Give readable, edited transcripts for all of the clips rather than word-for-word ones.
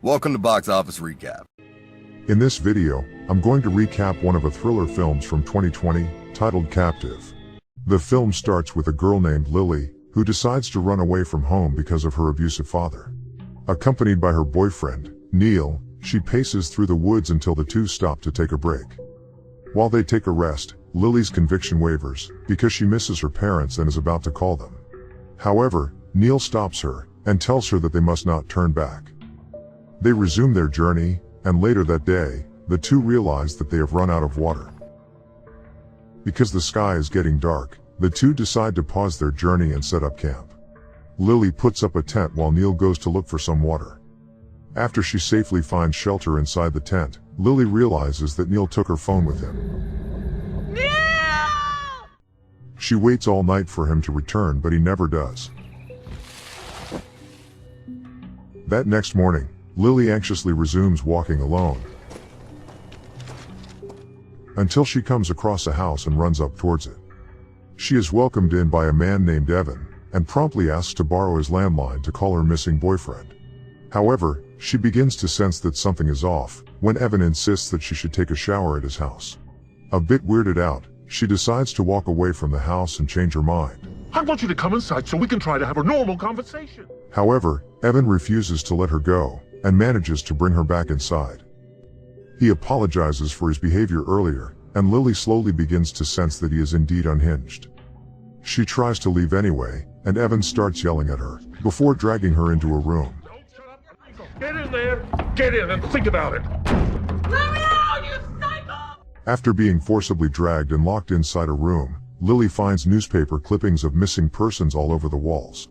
Welcome to Box Office Recap. In this video, I'm going to recap one of a thriller films from 2020, titled Captive. The film starts with a girl named Lily, who decides to run away from home because of her abusive father. Accompanied by her boyfriend, Neil, she paces through the woods until the two stop to take a break. While they take a rest, Lily's conviction wavers, because she misses her parents and is about to call them. However, Neil stops her, and tells her that they must not turn back. They resume their journey, and later that day, the two realize that they have run out of water. Because the sky is getting dark, the two decide to pause their journey and set up camp. Lily puts up a tent while Neil goes to look for some water. After she safely finds shelter inside the tent, Lily realizes that Neil took her phone with him. Neil! She waits all night for him to return, but he never does. That next morning, Lily anxiously resumes walking alone, until she comes across a house and runs up towards it. She is welcomed in by a man named Evan, and promptly asks to borrow his landline to call her missing boyfriend. However, she begins to sense that something is off, when Evan insists that she should take a shower at his house. A bit weirded out, she decides to walk away from the house and change her mind. I want you to come inside so we can try to have a normal conversation. However, Evan refuses to let her go, and manages to bring her back inside. He apologizes for his behavior earlier, and Lily slowly begins to sense that he is indeed unhinged. She tries to leave anyway, and Evan starts yelling at her, before dragging her into a room. Don't shut up. Get in there. Get in and think about it. Let me out, you psycho! After being forcibly dragged and locked inside a room, Lily finds newspaper clippings of missing persons all over the walls.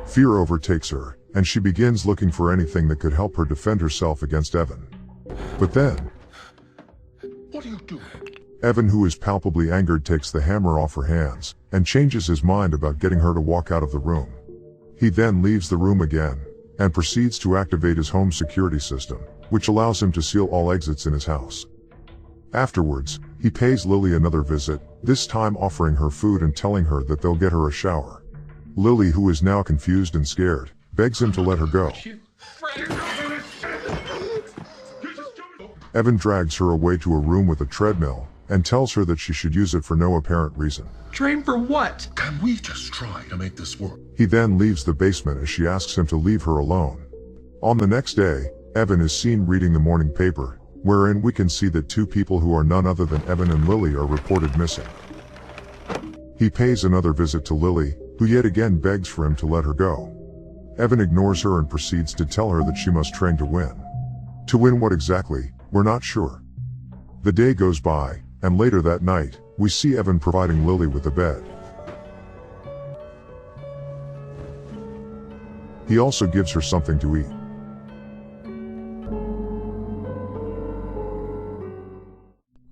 Fear overtakes her, and she begins looking for anything that could help her defend herself against Evan. But then, What are you doing? Evan, who is palpably angered, takes the hammer off her hands, and changes his mind about getting her to walk out of the room. He then leaves the room again, and proceeds to activate his home security system, which allows him to seal all exits in his house. Afterwards, he pays Lily another visit, this time offering her food and telling her that they'll get her a shower. Lily, who is now confused and scared, begs him to let her go. Evan drags her away to a room with a treadmill, and tells her that she should use it for no apparent reason. Train for what? Can we just try to make this work? He then leaves the basement as she asks him to leave her alone. On the next day, Evan is seen reading the morning paper, wherein we can see that two people who are none other than Evan and Lily are reported missing. He pays another visit to Lily, who yet again begs for him to let her go. Evan ignores her and proceeds to tell her that she must train to win. To win what exactly, we're not sure. The day goes by, and later that night, we see Evan providing Lily with a bed. He also gives her something to eat.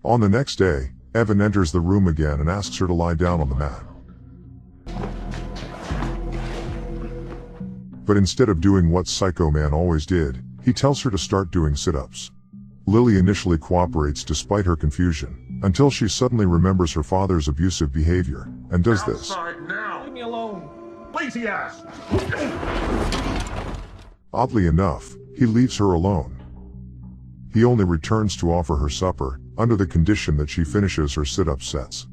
On the next day, Evan enters the room again and asks her to lie down on the mat. But instead of doing what Psycho Man always did, he tells her to start doing sit-ups. Lily initially cooperates despite her confusion, until she suddenly remembers her father's abusive behavior, and does this. Outside now. Leave me alone. Lazy ass. Oddly enough, he leaves her alone. He only returns to offer her supper, under the condition that she finishes her sit-up sets.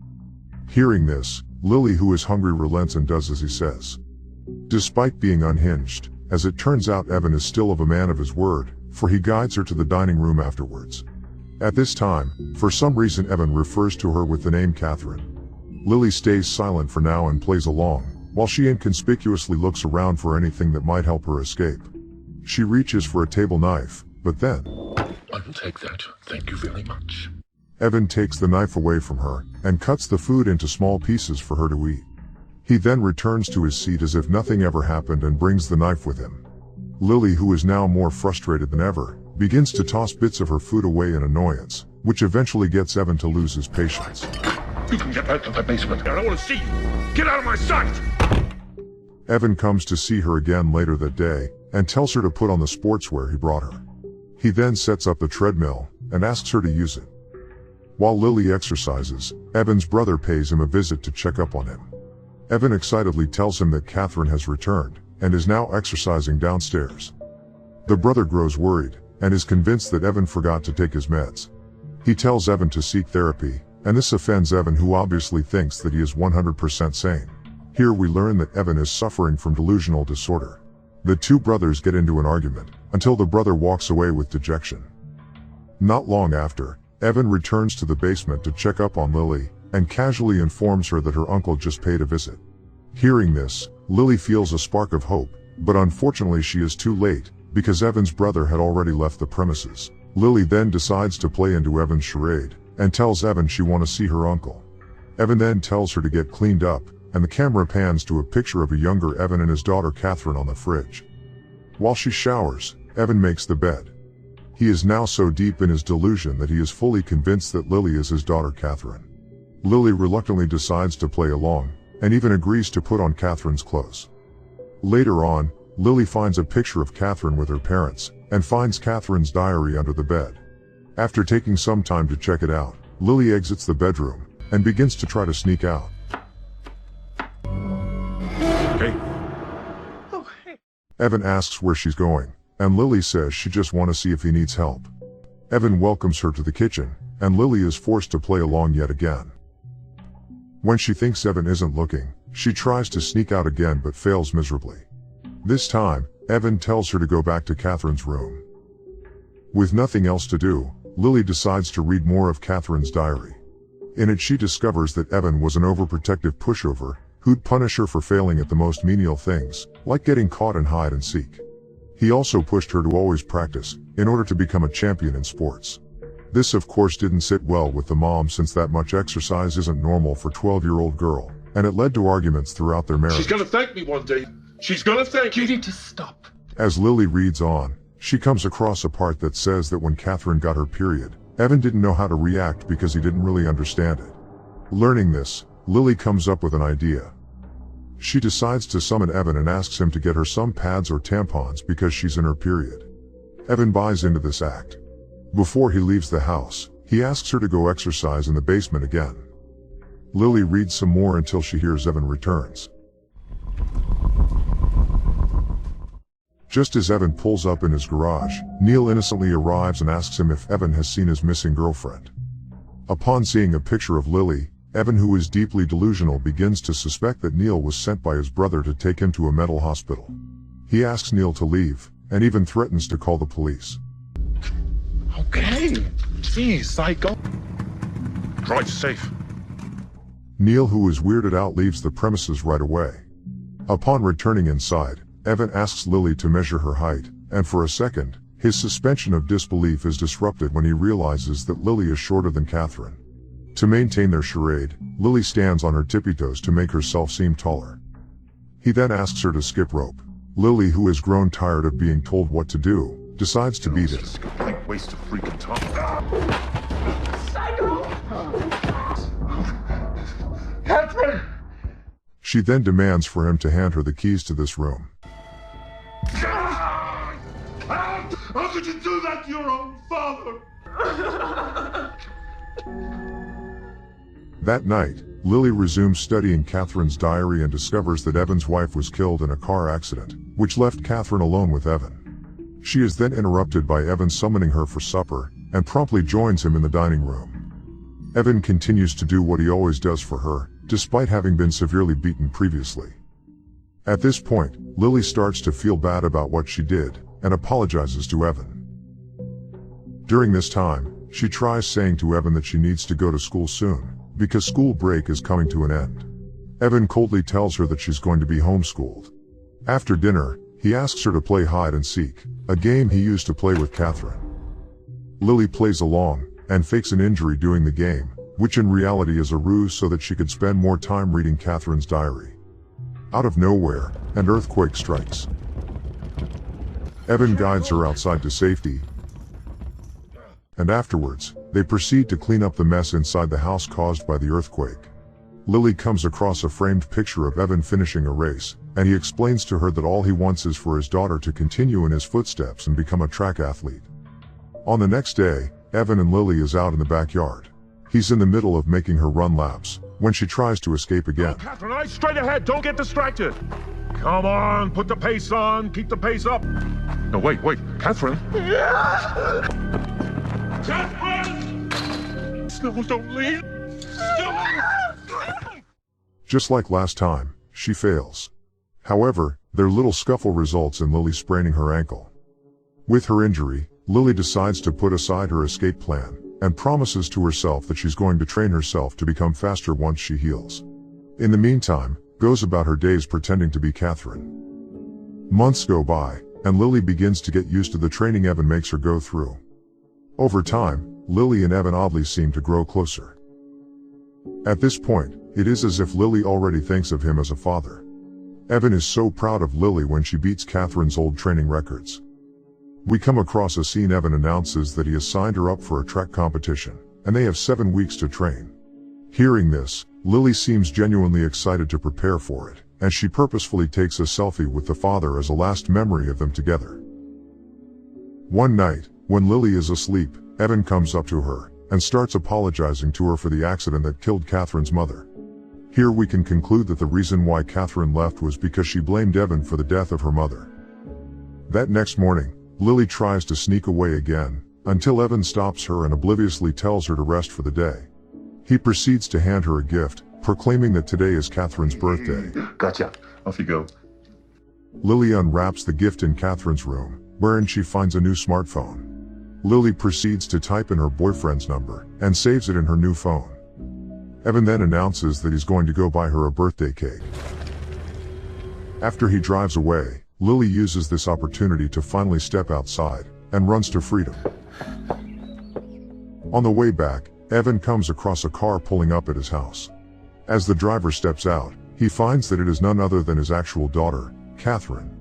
Hearing this, Lily, who is hungry, relents and does as he says. Despite being unhinged, as it turns out, Evan is still of a man of his word, for he guides her to the dining room afterwards. At this time, for some reason, Evan refers to her with the name Catherine. Lily stays silent for now and plays along, while she inconspicuously looks around for anything that might help her escape. She reaches for a table knife, but then, I will take that. Thank you very much. Evan takes the knife away from her, and cuts the food into small pieces for her to eat. He then returns to his seat as if nothing ever happened and brings the knife with him. Lily, who is now more frustrated than ever, begins to toss bits of her food away in annoyance, which eventually gets Evan to lose his patience. You can get back to the basement. I don't want to see you. Get out of my sight. Evan comes to see her again later that day, and tells her to put on the sportswear he brought her. He then sets up the treadmill, and asks her to use it. While Lily exercises, Evan's brother pays him a visit to check up on him. Evan excitedly tells him that Catherine has returned, and is now exercising downstairs. The brother grows worried, and is convinced that Evan forgot to take his meds. He tells Evan to seek therapy, and this offends Evan, who obviously thinks that he is 100% sane. Here we learn that Evan is suffering from delusional disorder. The two brothers get into an argument, until the brother walks away with dejection. Not long after, Evan returns to the basement to check up on Lily, and casually informs her that her uncle just paid a visit. Hearing this, Lily feels a spark of hope, but unfortunately she is too late, because Evan's brother had already left the premises. Lily then decides to play into Evan's charade, and tells Evan she wants to see her uncle. Evan then tells her to get cleaned up, and the camera pans to a picture of a younger Evan and his daughter Catherine on the fridge. While she showers, Evan makes the bed. He is now so deep in his delusion that he is fully convinced that Lily is his daughter Catherine. Lily reluctantly decides to play along, and even agrees to put on Catherine's clothes. Later on, Lily finds a picture of Catherine with her parents, and finds Catherine's diary under the bed. After taking some time to check it out, Lily exits the bedroom, and begins to try to sneak out. Okay. Oh, hey. Evan asks where she's going, and Lily says she just wants to see if he needs help. Evan welcomes her to the kitchen, and Lily is forced to play along yet again. When she thinks Evan isn't looking, she tries to sneak out again but fails miserably. This time, Evan tells her to go back to Catherine's room. With nothing else to do, Lily decides to read more of Catherine's diary. In it she discovers that Evan was an overprotective pushover, who'd punish her for failing at the most menial things, like getting caught in hide and seek. He also pushed her to always practice, in order to become a champion in sports. This of course didn't sit well with the mom, since that much exercise isn't normal for a 12-year-old girl, and it led to arguments throughout their marriage. She's gonna thank me one day. She's gonna thank you. You need to stop. As Lily reads on, she comes across a part that says that when Catherine got her period, Evan didn't know how to react because he didn't really understand it. Learning this, Lily comes up with an idea. She decides to summon Evan and asks him to get her some pads or tampons because she's in her period. Evan buys into this act. Before he leaves the house, he asks her to go exercise in the basement again. Lily reads some more until she hears Evan returns. Just as Evan pulls up in his garage, Neil innocently arrives and asks him if Evan has seen his missing girlfriend. Upon seeing a picture of Lily, Evan, who is deeply delusional, begins to suspect that Neil was sent by his brother to take him to a mental hospital. He asks Neil to leave, and even threatens to call the police. Okay. Jeez, psycho. Drive safe. Neil, who is weirded out, leaves the premises right away. Upon returning inside, Evan asks Lily to measure her height, and for a second, his suspension of disbelief is disrupted when he realizes that Lily is shorter than Catherine. To maintain their charade, Lily stands on her tippy toes to make herself seem taller. He then asks her to skip rope. Lily, who has grown tired of being told what to do, decides to beat it. Like waste of freaking time. Psycho! Catherine! She then demands for him to hand her the keys to this room. How could you do that to your own father? That night, Lily resumes studying Catherine's diary and discovers that Evan's wife was killed in a car accident, which left Catherine alone with Evan. She is then interrupted by Evan summoning her for supper, and promptly joins him in the dining room. Evan continues to do what he always does for her, despite having been severely beaten previously. At this point, Lily starts to feel bad about what she did, and apologizes to Evan. During this time, she tries saying to Evan that she needs to go to school soon, because school break is coming to an end. Evan coldly tells her that she's going to be homeschooled. After dinner, he asks her to play hide and seek, a game he used to play with Catherine. Lily plays along, and fakes an injury doing the game, which in reality is a ruse so that she could spend more time reading Catherine's diary. Out of nowhere, an earthquake strikes. Evan guides her outside to safety, and afterwards, they proceed to clean up the mess inside the house caused by the earthquake. Lily comes across a framed picture of Evan finishing a race, and he explains to her that all he wants is for his daughter to continue in his footsteps and become a track athlete. On the next day, Evan and Lily is out in the backyard. He's in the middle of making her run laps, when she tries to escape again. Catherine, eyes straight ahead. Don't get distracted. Come on, put the pace on. Keep the pace up. No, wait. Catherine. Catherine! No, don't leave. Just like last time, she fails. However, their little scuffle results in Lily spraining her ankle. With her injury, Lily decides to put aside her escape plan, and promises to herself that she's going to train herself to become faster once she heals. In the meantime, goes about her days pretending to be Catherine. Months go by, and Lily begins to get used to the training Evan makes her go through. Over time, Lily and Evan oddly seem to grow closer. At this point, it is as if Lily already thinks of him as a father. Evan is so proud of Lily when she beats Catherine's old training records. We come across a scene Evan announces that he has signed her up for a track competition, and they have 7 weeks to train. Hearing this, Lily seems genuinely excited to prepare for it, and she purposefully takes a selfie with the father as a last memory of them together. One night, when Lily is asleep, Evan comes up to her, and starts apologizing to her for the accident that killed Catherine's mother. Here we can conclude that the reason why Catherine left was because she blamed Evan for the death of her mother. That next morning, Lily tries to sneak away again, until Evan stops her and obliviously tells her to rest for the day. He proceeds to hand her a gift, proclaiming that today is Catherine's birthday. Gotcha. Off you go. Lily unwraps the gift in Catherine's room, wherein she finds a new smartphone. Lily proceeds to type in her boyfriend's number, and saves it in her new phone. Evan then announces that he's going to go buy her a birthday cake. After he drives away, Lily uses this opportunity to finally step outside, and runs to freedom. On the way back, Evan comes across a car pulling up at his house. As the driver steps out, he finds that it is none other than his actual daughter, Catherine.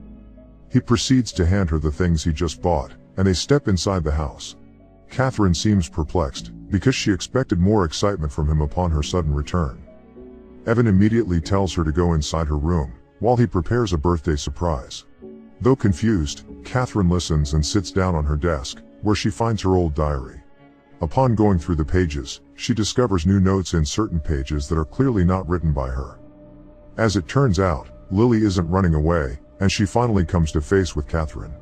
He proceeds to hand her the things he just bought, and they step inside the house. Catherine seems perplexed, because she expected more excitement from him upon her sudden return. Evan immediately tells her to go inside her room, while he prepares a birthday surprise. Though confused, Catherine listens and sits down on her desk, where she finds her old diary. Upon going through the pages, she discovers new notes in certain pages that are clearly not written by her. As it turns out, Lily isn't running away, and she finally comes to face with Catherine.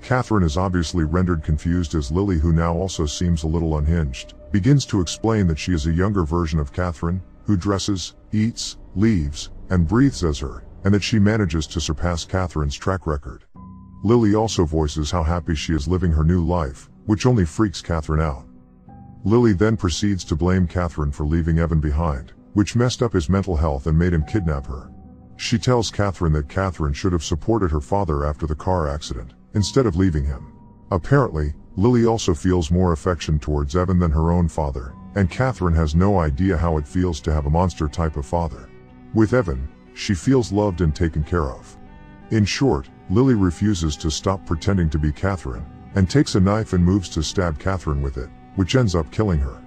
Catherine is obviously rendered confused as Lily, who now also seems a little unhinged, begins to explain that she is a younger version of Catherine, who dresses, eats, leaves, and breathes as her, and that she manages to surpass Catherine's track record. Lily also voices how happy she is living her new life, which only freaks Catherine out. Lily then proceeds to blame Catherine for leaving Evan behind, which messed up his mental health and made him kidnap her. She tells Catherine that Catherine should have supported her father after the car accident, instead of leaving him. Apparently, Lily also feels more affection towards Evan than her own father, and Catherine has no idea how it feels to have a monster type of father. With Evan, she feels loved and taken care of. In short, Lily refuses to stop pretending to be Catherine, and takes a knife and moves to stab Catherine with it, which ends up killing her.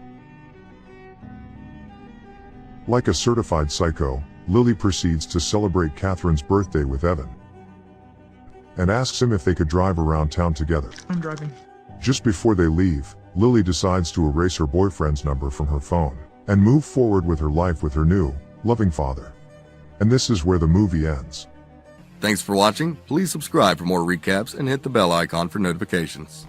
Like a certified psycho, Lily proceeds to celebrate Catherine's birthday with Evan, and asks him if they could drive around town together. I'm driving. Just before they leave, Lily decides to erase her boyfriend's number from her phone, and move forward with her life with her new, loving father. And this is where the movie ends. Thanks for watching. Please subscribe for more recaps and hit the bell icon for notifications.